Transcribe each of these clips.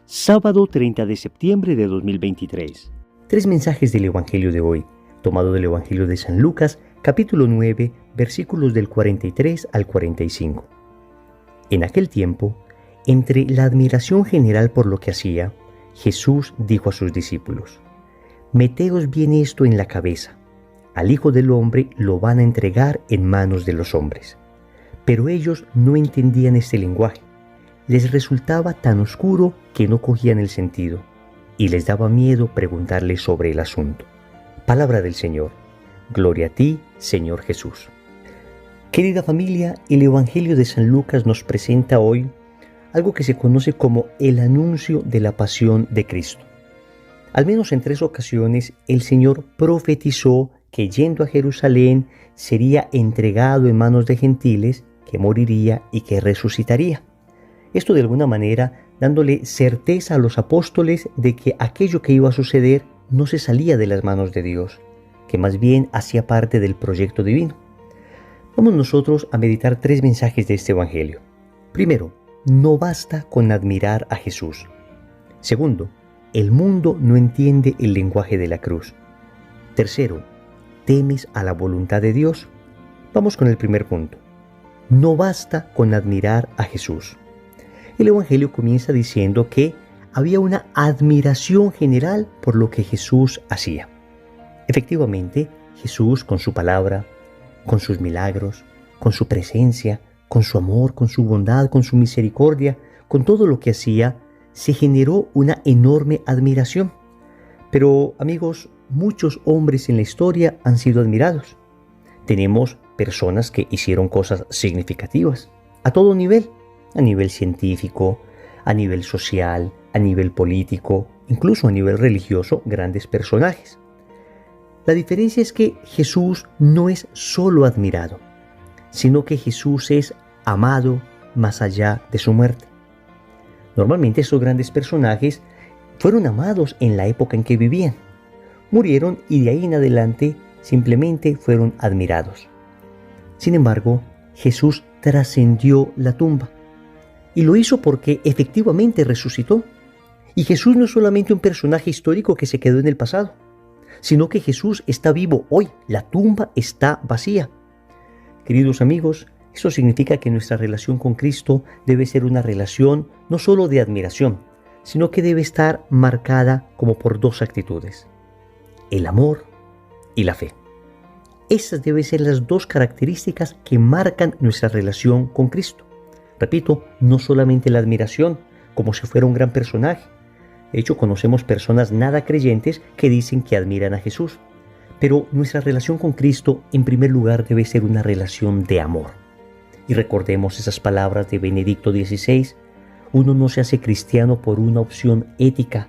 Sábado 30 de septiembre de 2023. Tres mensajes del Evangelio de hoy, tomado del Evangelio de San Lucas, capítulo 9, versículos del 43 al 45. En aquel tiempo, entre la admiración general por lo que hacía, Jesús dijo a sus discípulos: «Meteos bien esto en la cabeza. Al Hijo del Hombre lo van a entregar en manos de los hombres». Pero ellos no entendían este lenguaje. Les resultaba tan oscuro que no cogían el sentido, y les daba miedo preguntarle sobre el asunto. Palabra del Señor. Gloria a ti, Señor Jesús. Querida familia, el Evangelio de San Lucas nos presenta hoy algo que se conoce como el anuncio de la pasión de Cristo. Al menos en 3 ocasiones el Señor profetizó que yendo a Jerusalén sería entregado en manos de gentiles, que moriría y que resucitaría. Esto de alguna manera dándole certeza a los apóstoles de que aquello que iba a suceder no se salía de las manos de Dios, que más bien hacía parte del proyecto divino. Vamos nosotros a meditar 3 mensajes de este Evangelio. Primero, no basta con admirar a Jesús. Segundo, el mundo no entiende el lenguaje de la cruz. Tercero, ¿temes a la voluntad de Dios? Vamos con el primer punto. No basta con admirar a Jesús. El Evangelio comienza diciendo que había una admiración general por lo que Jesús hacía. Efectivamente, Jesús con su palabra, con sus milagros, con su presencia, con su amor, con su bondad, con su misericordia, con todo lo que hacía, se generó una enorme admiración. Pero, amigos, muchos hombres en la historia han sido admirados. Tenemos personas que hicieron cosas significativas, a todo nivel. A nivel científico, a nivel social, a nivel político, incluso a nivel religioso, grandes personajes. La diferencia es que Jesús no es solo admirado, sino que Jesús es amado más allá de su muerte. Normalmente estos grandes personajes fueron amados en la época en que vivían. Murieron y de ahí en adelante simplemente fueron admirados. Sin embargo, Jesús trascendió la tumba. Y lo hizo porque efectivamente resucitó. Y Jesús no es solamente un personaje histórico que se quedó en el pasado, sino que Jesús está vivo hoy. La tumba está vacía. Queridos amigos, eso significa que nuestra relación con Cristo debe ser una relación no solo de admiración, sino que debe estar marcada como por 2 actitudes: el amor y la fe. Esas deben ser las 2 características que marcan nuestra relación con Cristo. Repito, no solamente la admiración, como si fuera un gran personaje. De hecho, conocemos personas nada creyentes que dicen que admiran a Jesús. Pero nuestra relación con Cristo, en primer lugar, debe ser una relación de amor. Y recordemos esas palabras de Benedicto XVI. Uno no se hace cristiano por una opción ética,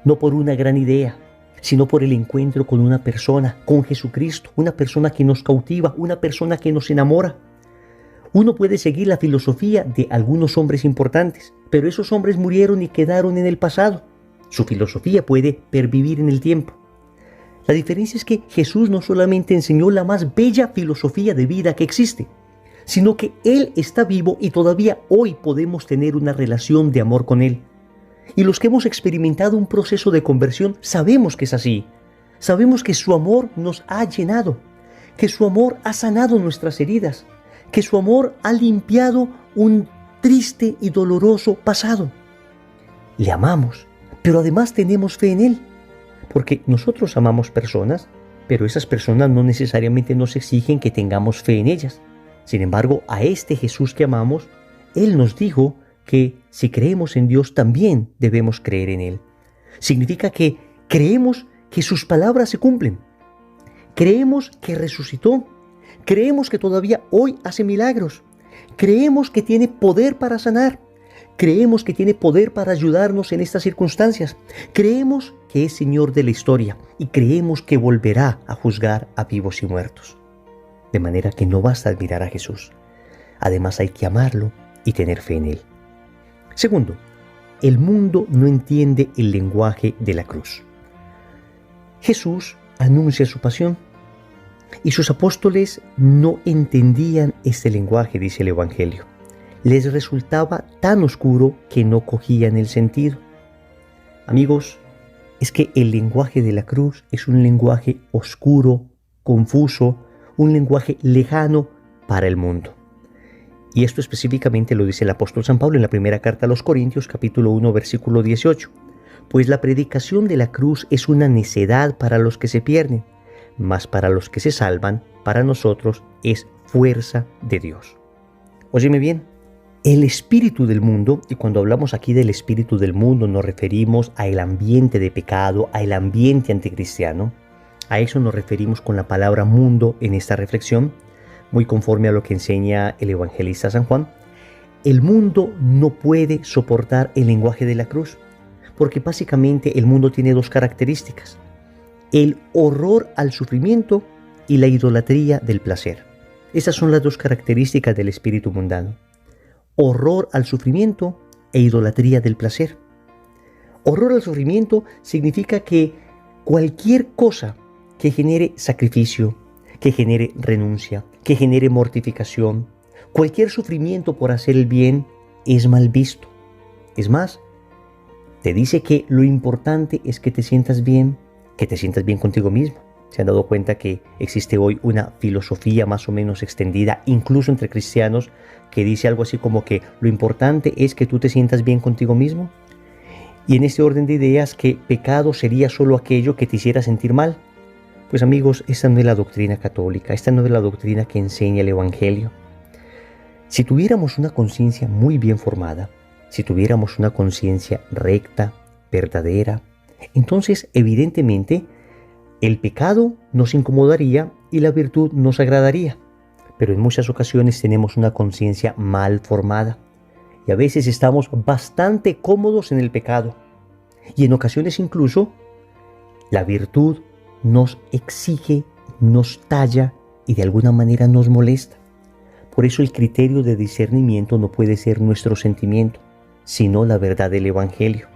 no por una gran idea, sino por el encuentro con una persona, con Jesucristo, una persona que nos cautiva, una persona que nos enamora. Uno puede seguir la filosofía de algunos hombres importantes, pero esos hombres murieron y quedaron en el pasado. Su filosofía puede pervivir en el tiempo. La diferencia es que Jesús no solamente enseñó la más bella filosofía de vida que existe, sino que Él está vivo y todavía hoy podemos tener una relación de amor con Él. Y los que hemos experimentado un proceso de conversión sabemos que es así. Sabemos que su amor nos ha llenado, que su amor ha sanado nuestras heridas, que su amor ha limpiado un triste y doloroso pasado. Le amamos, pero además tenemos fe en Él, porque nosotros amamos personas, pero esas personas no necesariamente nos exigen que tengamos fe en ellas. Sin embargo, a este Jesús que amamos, Él nos dijo que si creemos en Dios también debemos creer en Él. Significa que creemos que sus palabras se cumplen. Creemos que resucitó. Creemos que todavía hoy hace milagros. Creemos que tiene poder para sanar. Creemos que tiene poder para ayudarnos en estas circunstancias. Creemos que es Señor de la historia y creemos que volverá a juzgar a vivos y muertos. De manera que no basta admirar a Jesús. Además hay que amarlo y tener fe en Él. Segundo, el mundo no entiende el lenguaje de la cruz. Jesús anuncia su pasión. Y sus apóstoles no entendían este lenguaje, dice el Evangelio. les resultaba tan oscuro que no cogían el sentido. Amigos, es que el lenguaje de la cruz es un lenguaje oscuro, confuso, un lenguaje lejano para el mundo. Y esto específicamente lo dice el apóstol San Pablo en la primera carta a los Corintios, capítulo 1, versículo 18. Pues la predicación de la cruz es una necedad para los que se pierden, mas para los que se salvan, para nosotros es fuerza de Dios. Óyeme bien, el espíritu del mundo, y cuando hablamos aquí del espíritu del mundo nos referimos al ambiente de pecado, al ambiente anticristiano. A eso nos referimos con la palabra mundo en esta reflexión, muy conforme a lo que enseña el evangelista San Juan. El mundo no puede soportar el lenguaje de la cruz, porque básicamente el mundo tiene dos características: el horror al sufrimiento y la idolatría del placer. Esas son las dos características del espíritu mundano: horror al sufrimiento e idolatría del placer. Horror al sufrimiento significa que cualquier cosa que genere sacrificio, que genere renuncia, que genere mortificación, cualquier sufrimiento por hacer el bien es mal visto. Es más, te dice que lo importante es que te sientas bien contigo mismo. ¿Se han dado cuenta que existe hoy una filosofía más o menos extendida, incluso entre cristianos, que dice algo así como que lo importante es que tú te sientas bien contigo mismo? Y en este orden de ideas, que pecado sería solo aquello que te hiciera sentir mal. Pues amigos, esta no es la doctrina católica, esta no es la doctrina que enseña el Evangelio. Si tuviéramos una conciencia muy bien formada, si tuviéramos una conciencia recta, verdadera, entonces evidentemente el pecado nos incomodaría y la virtud nos agradaría. Pero en muchas ocasiones tenemos una conciencia mal formada y a veces estamos bastante cómodos en el pecado. Y en ocasiones incluso la virtud nos exige, nos talla y de alguna manera nos molesta. Por eso el criterio de discernimiento no puede ser nuestro sentimiento, sino la verdad del Evangelio.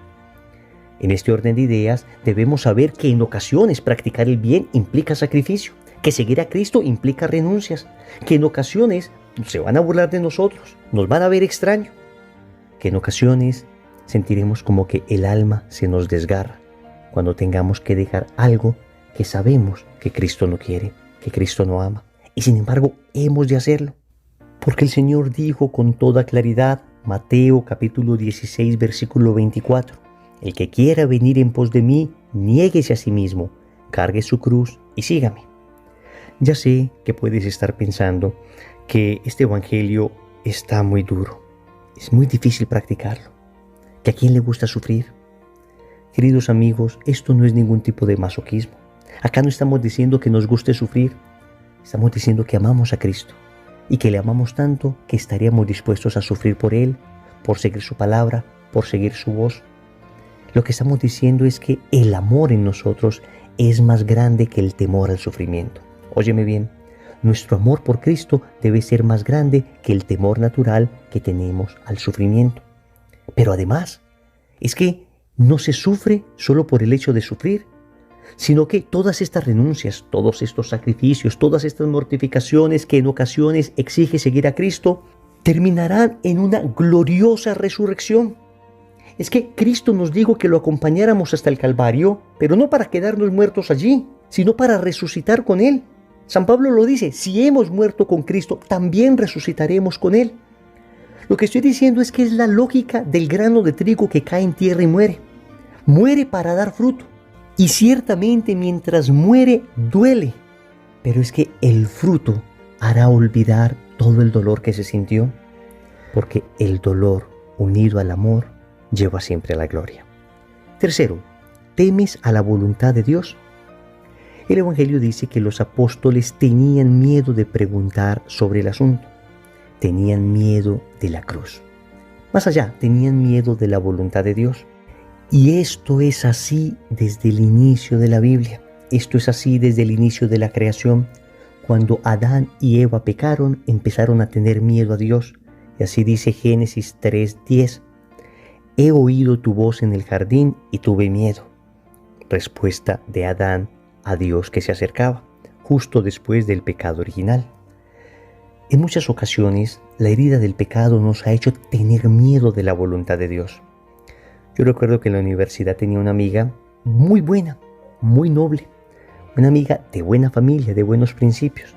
En este orden de ideas debemos saber que en ocasiones practicar el bien implica sacrificio, que seguir a Cristo implica renuncias, que en ocasiones se van a burlar de nosotros, nos van a ver extraño, que en ocasiones sentiremos como que el alma se nos desgarra cuando tengamos que dejar algo que sabemos que Cristo no quiere, que Cristo no ama, y sin embargo hemos de hacerlo. Porque el Señor dijo con toda claridad, Mateo capítulo 16, versículo 24, el que quiera venir en pos de mí, niéguese a sí mismo, cargue su cruz y sígame. Ya sé que puedes estar pensando que este evangelio está muy duro, es muy difícil practicarlo, que a quién le gusta sufrir. Queridos amigos, esto no es ningún tipo de masoquismo. Acá no estamos diciendo que nos guste sufrir, estamos diciendo que amamos a Cristo y que le amamos tanto que estaríamos dispuestos a sufrir por Él, por seguir su palabra, por seguir su voz. Lo que estamos diciendo es que el amor en nosotros es más grande que el temor al sufrimiento. Óyeme bien, nuestro amor por Cristo debe ser más grande que el temor natural que tenemos al sufrimiento. Pero además, es que no se sufre solo por el hecho de sufrir, sino que todas estas renuncias, todos estos sacrificios, todas estas mortificaciones que en ocasiones exige seguir a Cristo, terminarán en una gloriosa resurrección. Es que Cristo nos dijo que lo acompañáramos hasta el Calvario, pero no para quedarnos muertos allí, sino para resucitar con Él. San Pablo lo dice, si hemos muerto con Cristo, también resucitaremos con Él. Lo que estoy diciendo es que es la lógica del grano de trigo que cae en tierra y muere. Muere para dar fruto. Y ciertamente mientras muere, duele. Pero es que el fruto hará olvidar todo el dolor que se sintió. Porque el dolor unido al amor lleva siempre a la gloria. Tercero, ¿temes a la voluntad de Dios? El Evangelio dice que los apóstoles tenían miedo de preguntar sobre el asunto. Tenían miedo de la cruz. Más allá, tenían miedo de la voluntad de Dios. Y esto es así desde el inicio de la Biblia. Esto es así desde el inicio de la creación. Cuando Adán y Eva pecaron, empezaron a tener miedo a Dios. Y así dice Génesis 3:10. He oído tu voz en el jardín y tuve miedo. Respuesta de Adán a Dios que se acercaba, justo después del pecado original. En muchas ocasiones, la herida del pecado nos ha hecho tener miedo de la voluntad de Dios. Yo recuerdo que en la universidad tenía una amiga muy buena, muy noble, una amiga de buena familia, de buenos principios.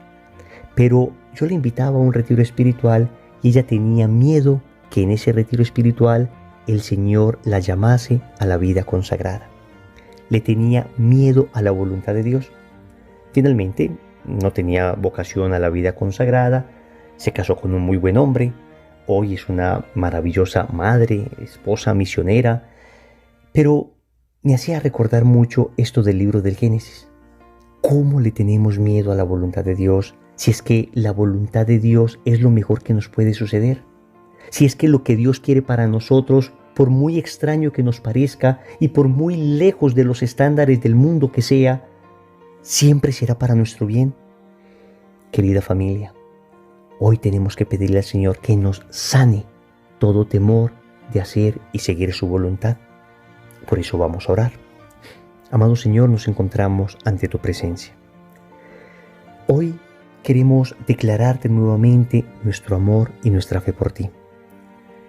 Pero yo la invitaba a un retiro espiritual y ella tenía miedo que en ese retiro espiritual el Señor la llamase a la vida consagrada. Le tenía miedo a la voluntad de Dios. Finalmente, no tenía vocación a la vida consagrada, se casó con un muy buen hombre, hoy es una maravillosa madre, esposa, misionera, pero me hacía recordar mucho esto del libro del Génesis. ¿Cómo le tenemos miedo a la voluntad de Dios si es que la voluntad de Dios es lo mejor que nos puede suceder? Si es que lo que Dios quiere para nosotros, por muy extraño que nos parezca y por muy lejos de los estándares del mundo que sea, siempre será para nuestro bien. Querida familia, hoy tenemos que pedirle al Señor que nos sane todo temor de hacer y seguir su voluntad. Por eso vamos a orar. Amado Señor, nos encontramos ante tu presencia. Hoy queremos declararte nuevamente nuestro amor y nuestra fe por ti.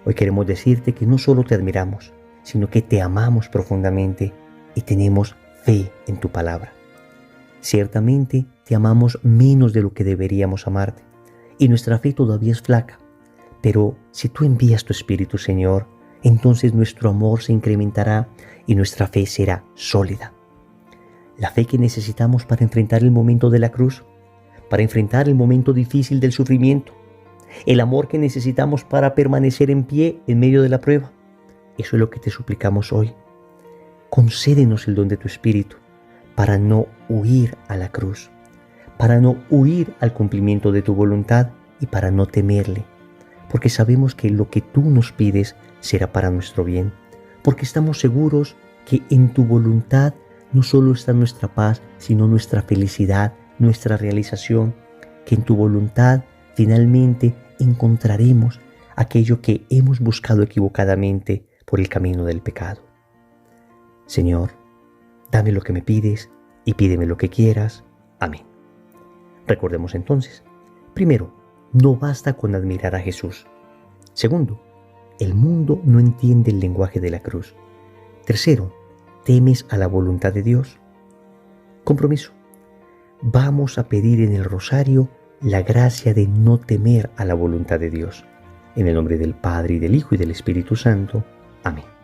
Hoy queremos decirte que no solo te admiramos, sino que te amamos profundamente y tenemos fe en tu palabra. Ciertamente te amamos menos de lo que deberíamos amarte y nuestra fe todavía es flaca. Pero si tú envías tu Espíritu, Señor, entonces nuestro amor se incrementará y nuestra fe será sólida. La fe que necesitamos para enfrentar el momento de la cruz, para enfrentar el momento difícil del sufrimiento, el amor que necesitamos para permanecer en pie en medio de la prueba. Eso es lo que te suplicamos hoy. Concédenos el don de tu Espíritu para no huir a la cruz, para no huir al cumplimiento de tu voluntad y para no temerle, porque sabemos que lo que tú nos pides será para nuestro bien, porque estamos seguros que en tu voluntad no solo está nuestra paz, sino nuestra felicidad, nuestra realización, que en tu voluntad finalmente encontraremos aquello que hemos buscado equivocadamente por el camino del pecado. Señor, dame lo que me pides y pídeme lo que quieras. Amén. Recordemos entonces, primero, no basta con admirar a Jesús. Segundo, el mundo no entiende el lenguaje de la cruz. Tercero, temes a la voluntad de Dios. Compromiso. Vamos a pedir en el rosario la gracia de no temer a la voluntad de Dios. En el nombre del Padre, y del Hijo, y del Espíritu Santo. Amén.